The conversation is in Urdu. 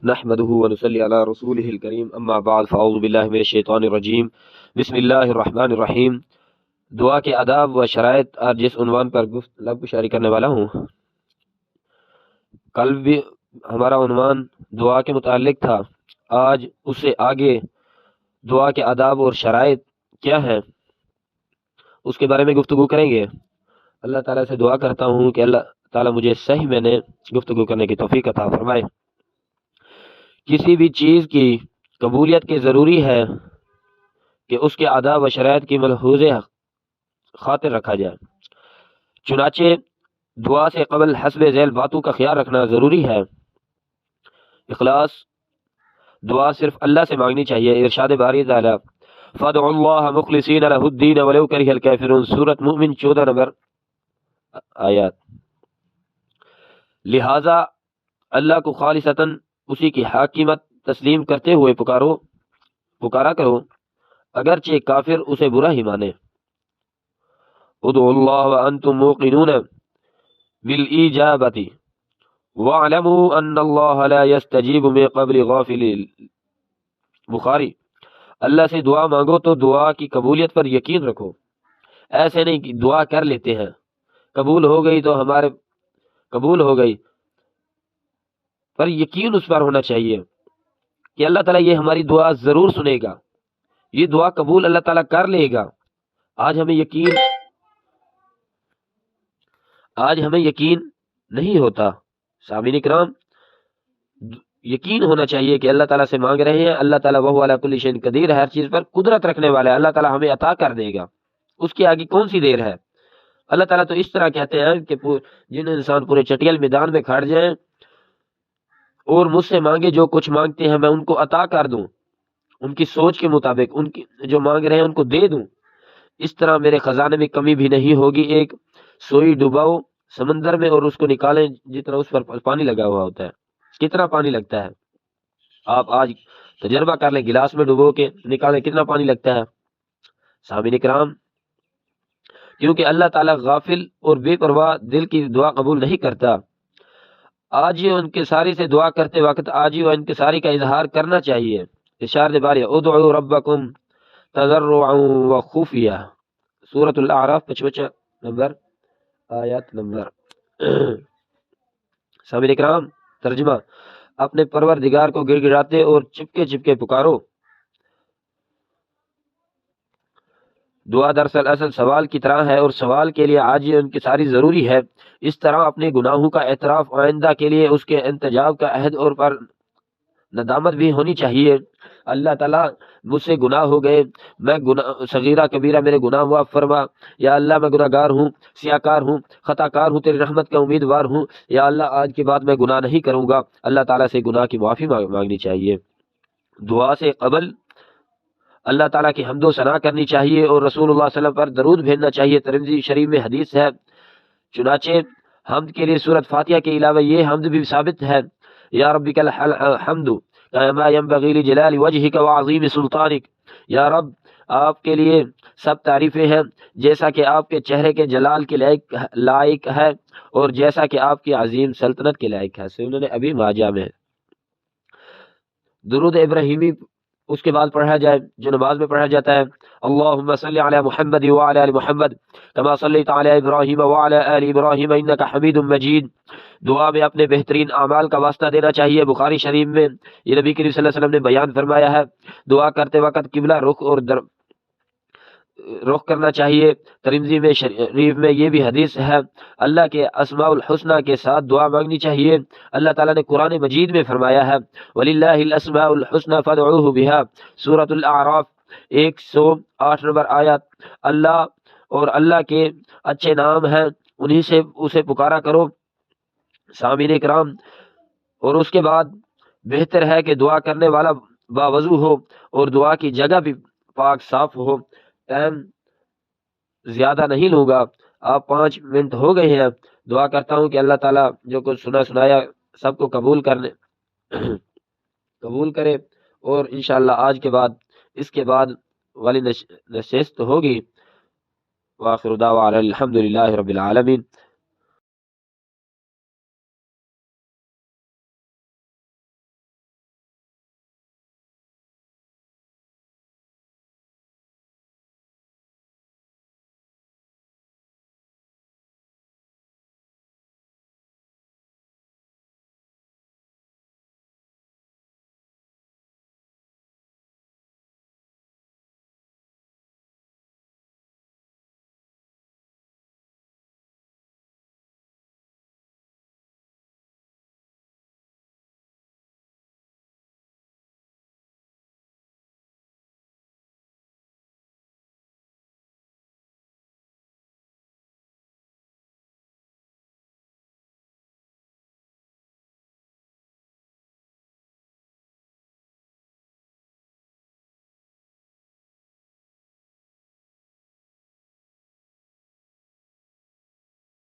نحمده ونصلي على رسوله الكريم اما بعد فاعوذ بالله من الشیطان الرجیم بسم اللہ الرحمن الرحیم۔ دعا کے آداب و شرائط اور جس عنوان پر گفتگو کرنے والا ہوں، کل بھی ہمارا عنوان دعا کے متعلق تھا، آج اس سے آگے دعا کے آداب اور شرائط کیا ہیں اس کے بارے میں گفتگو کریں گے۔ اللہ تعالیٰ سے دعا کرتا ہوں کہ اللہ تعالیٰ مجھے صحیح میں نے گفتگو کرنے کی توفیق عطا فرمائے۔ کسی بھی چیز کی قبولیت کے ضروری ہے کہ اس کے آداب و شرائط کی ملحوظ خاطر رکھا جائے، چنانچہ دعا سے قبل حسب ذیل باتوں کا خیال رکھنا ضروری ہے۔ اخلاص، دعا صرف اللہ سے مانگنی چاہیے۔ ارشاد باری تعالیٰ فادعوا اللہ مخلصین لہ الدین ولو کرہ الکافرون، سورۃ مومن 14 نمبر آیات۔ لہذا اللہ کو خالصتاً اسی کی حاکمیت تسلیم کرتے ہوئے پکارا کرو، اگرچہ کافر اسے برا ہی مانے۔ ادعوا اللہ وانتم موقنون بالإجابة واعلموا ان اللہ لا يستجیب من قبل غافل۔ بخاری۔ اللہ سے دعا مانگو تو دعا کی قبولیت پر یقین رکھو، ایسے نہیں کہ دعا کر لیتے ہیں، قبول ہو گئی تو ہمارے قبول ہو گئی، پر یقین اس پر ہونا چاہیے کہ اللہ تعالیٰ یہ ہماری دعا ضرور سنے گا، یہ دعا قبول اللہ تعالیٰ کر لے گا۔ آج ہمیں یقین نہیں ہوتا۔ سامعین کرام، یقین ہونا چاہیے کہ اللہ تعالیٰ سے مانگ رہے ہیں، اللہ تعالیٰ وہو علی کل شیء قدیر، ہر چیز پر قدرت رکھنے والا ہے، اللہ تعالیٰ ہمیں عطا کر دے گا، اس کے آگے کون سی دیر ہے۔ اللہ تعالیٰ تو اس طرح کہتے ہیں کہ جن انسان پورے چٹیل میدان میں کھڑ جائیں اور مجھ سے مانگے، جو کچھ مانگتے ہیں میں ان کو عطا کر دوں، ان کی سوچ کے مطابق ان کی جو مانگ رہے ہیں ان کو دے دوں، اس طرح میرے خزانے میں کمی بھی نہیں ہوگی۔ ایک سوئی ڈباؤ سمندر میں اور اس کو نکالیں جتنا اس پر پانی لگا ہوا ہوتا ہے، کتنا پانی لگتا ہے، آپ آج تجربہ کر لیں، گلاس میں ڈبو کے نکالیں کتنا پانی لگتا ہے۔ سامعین کرام، کیونکہ اللہ تعالیٰ غافل اور بے پرواہ دل کی دعا قبول نہیں کرتا۔ آج ہی ان کے ساری سے دعا کرتے وقت آج ہی ان کے ساری کا اظہار کرنا چاہیے۔ ارشاد باری ادعوا ربکم تضرعا وخفیہ، سورۃ الاعراف 55 نمبر آیات نمبر۔ سامعین کرام، ترجمہ، اپنے پروردگار کو گڑ گڑاتے اور چپکے چپکے پکارو۔ دعا دراصل اصل سوال کی طرح ہے اور سوال کے لیے آج ان کی ساری ضروری ہے۔ اس طرح اپنے گناہوں کا اعتراف، آئندہ کے لیے اس کے انتجاب کا عہد اور پر ندامت بھی ہونی چاہیے۔ اللہ تعالیٰ مجھ سے گناہ ہو گئے، میں صغیرہ کبیرہ میرے گناہ معاف فرما، یا اللہ میں گناہ گار ہوں، سیاہ کار ہوں، خطا کار ہوں، تیری رحمت کا امیدوار ہوں، یا اللہ آج کے بعد میں گناہ نہیں کروں گا۔ اللہ تعالیٰ سے گناہ کی معافی مانگنی چاہیے۔ دعا سے قبل اللہ تعالیٰ کی حمد و ثنا کرنی چاہیے اور رسول اللہ صلی اللہ علیہ وسلم پر درود بھیجنا چاہیے۔ ترمذی شریف میں حدیث ہے، چنانچہ حمد کے لیے سورۃ فاتحہ کے علاوہ یہ حمد بھی ثابت ہے، یا ربک الحمد کما ینبغی لجلال وجہک وعظیم سلطانک، یا رب آپ کے لیے سب تعریفیں ہیں جیسا کہ آپ کے چہرے کے جلال کے لائق ہے اور جیسا کہ آپ کی عظیم سلطنت کے لائق ہے۔ سنن ابی ماجہ میں۔ درود ابراہیمی اس کے بعد پڑھا جائے جو نماز میں پڑھا جاتا ہے، اللہم صلی علی محمد وعلی آل محمد کما صلیت علی ابراہیم وعلی آل ابراہیم انک حمید مجید۔ دعا میں اپنے بہترین اعمال کا واسطہ دینا چاہیے۔ بخاری شریف میں یہ نبی کریم صلی اللہ علیہ وسلم نے بیان فرمایا ہے، دعا کرتے وقت قبلہ رخ کرنا چاہیے۔ ترمذی میں شریف میں یہ بھی حدیث ہے، اللہ کے اسماء الحسنہ کے ساتھ دعا مانگنی چاہیے۔ اللہ تعالیٰ نے قرآن مجید میں فرمایا ہے وَلِلَّهِ الْأَسْمَاءُ الْحُسْنَى فَادْعُوهُ بِهَا، سورۃ الاعراف 108 نمبر آیات۔ اللہ اور اللہ کے اچھے نام ہیں، انہی سے اسے پکارا کرو۔ سامعین کرام، اور اس کے بعد بہتر ہے کہ دعا کرنے والا باوضو ہو اور دعا کی جگہ بھی پاک صاف ہو۔ ٹائم زیادہ نہیں لوں گا، آپ 5 منٹ ہو گئے ہیں۔ دعا کرتا ہوں کہ اللہ تعالیٰ جو کچھ سنایا سب کو قبول کرے، اور انشاءاللہ آج کے بعد اس کے بعد والی نشست ہوگی۔ وآخر دعوانا الحمدللہ رب العالمین۔